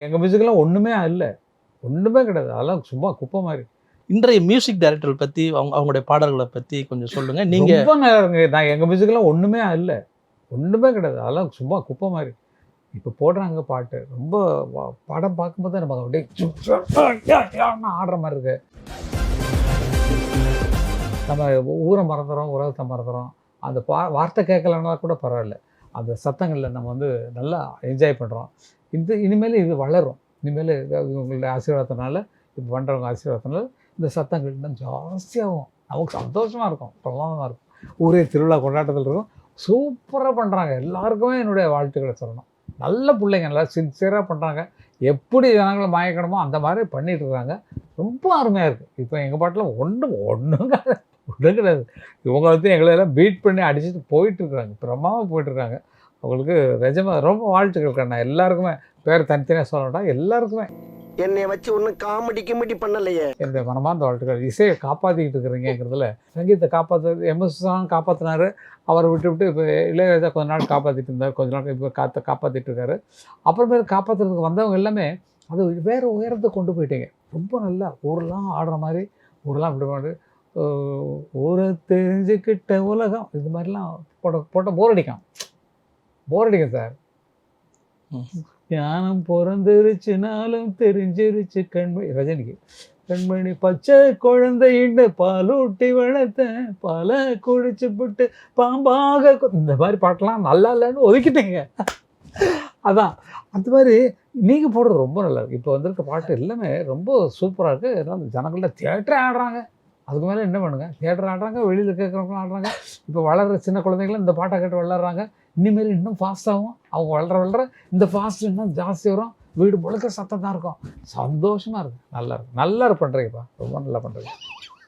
எங்கள் மியூசிக்கெல்லாம் ஒன்றுமே இல்லை, ஒன்றுமே கிடையாது. அதெல்லாம் சும்மா குப்பை மாதிரி. இன்றைய மியூசிக் டைரக்டர் பத்தி அவங்களுடைய பாடல்களை பத்தி கொஞ்சம் சொல்லுங்க. நீங்க ரொம்ப நல்லா இருக்குங்க. நான் எங்கள் மியூசிக்கெல்லாம் ஒன்றுமே இல்லை, ஒன்றுமே கிடையாது. அதெல்லாம் சும்மா குப்பை மாதிரி. இப்போ போடுறாங்க பாட்டு. ரொம்ப படம் பார்க்கும்போது தான் நமக்கு அப்படியே ஆடுற மாதிரி இருக்கு. நம்ம ஊரை மறந்துடுறோம், உலகத்தை மறந்துடுறோம். அந்த வார்த்தை கேட்கலன்னா கூட பரவாயில்ல. அந்த சத்தங்களில் நம்ம வந்து நல்லா என்ஜாய் பண்ணுறோம். இனிமேல் இது வளரும். இனிமேல் உங்களுடைய ஆசீர்வாதத்தினால, இப்போ பண்ணுறவங்க ஆசீர்வாதத்தினால இந்த சத்தங்கள் இன்னும் ஜாஸ்தியாகும். நமக்கு சந்தோஷமாக இருக்கும், பிரமாதமாக இருக்கும். ஊரே திருவிழா கொண்டாட்டத்தில் இருக்கும். சூப்பராக பண்ணுறாங்க. எல்லாருக்குமே என்னுடைய வாழ்த்துக்களை சொல்லணும். நல்ல பிள்ளைங்க, நல்லா சின்சியராக பண்ணுறாங்க. எப்படி ஜனங்களை மயக்கணுமோ அந்த மாதிரி பண்ணிகிட்டு இருக்காங்க. ரொம்ப அருமையாக இருக்குது. இப்போ எங்கள் பாட்டில் ஒன்றும் கிடையாது. இவங்க வந்து எங்களெல்லாம் பீட் பண்ணி அடிச்சுட்டு போயிட்டுருக்குறாங்க. பிரமாதமாக போயிட்டுருக்காங்க. அவங்களுக்கு நிஜமாக ரொம்ப வாழ்த்துக்கள் கண்ணா. எல்லாருக்குமே பேர் தனித்தனியாக சொல்லட்டா, எல்லாருக்குமே என்னை வச்சு ஒன்றும் காமெடி பண்ணலையே. என்னுடைய மனமார்ந்த வாழ்த்துக்கள். இசையை காப்பாற்றிக்கிட்டு இருக்கிறீங்கிறதுல சங்கீதத்தை எம்எஸ் காப்பாற்றினார். அவரை விட்டு இப்போ இளையராஜா கொஞ்ச நாள் காப்பாற்றிட்டு இருந்தார். கொஞ்ச நாள் இப்போ காப்பாற்றிட்டு இருக்காரு. அப்புறமேல காப்பாற்றுறதுக்கு வந்தவங்க எல்லாமே அது வேறு உயரத்தை கொண்டு போயிட்டீங்க. ரொம்ப நல்லா ஊரெல்லாம் ஆடுற மாதிரி, ஊரெல்லாம் இப்படி மாதிரி ஊரை தெரிஞ்சுக்கிட்ட உலகம் இது மாதிரிலாம் போட்ட போர் அடிக்கும் சார். ஞானம் பிறந்துருச்சுனாலும் தெரிஞ்சிருச்சு கண்மணி, ரஜினிக்கு கண்மணி பச்சை குழந்தைன்னு பாலூட்டி வளர்த்த பல குடிச்சு விட்டு பாம்பாக இந்த மாதிரி பாட்டெல்லாம் நல்லா இல்லைன்னு ஒதுக்கிட்டீங்க. அதான் அந்த மாதிரி நீங்கள் போடுறது ரொம்ப நல்லா இருக்குது. இப்போ வந்திருக்க பாட்டு எல்லாமே ரொம்ப சூப்பராக இருக்குது. எல்லாம் ஜனங்கள்ட்ட தியேட்டரே ஆடுறாங்க. அதுக்கு மேலே என்ன பண்ணுங்க, தியேட்டர் ஆடுறாங்க, வெளியில் கேட்குறவங்களும் ஆடுறாங்க. இப்போ வளர்கிற சின்ன குழந்தைங்களும் இந்த பாட்டை கேட்டு விளாட்றாங்க. இனிமேல் இன்னும் ஃபாஸ்ட்டாகும். அவங்க வளர இந்த ஃபாஸ்ட் இன்னும் ஜாஸ்தி வரும். வீடு முழுக்க சத்தம் தான் இருக்கும். சந்தோஷமாக இருக்குது. நல்லா பண்ணுறீங்கப்பா, ரொம்ப நல்லா பண்ணுறீங்க.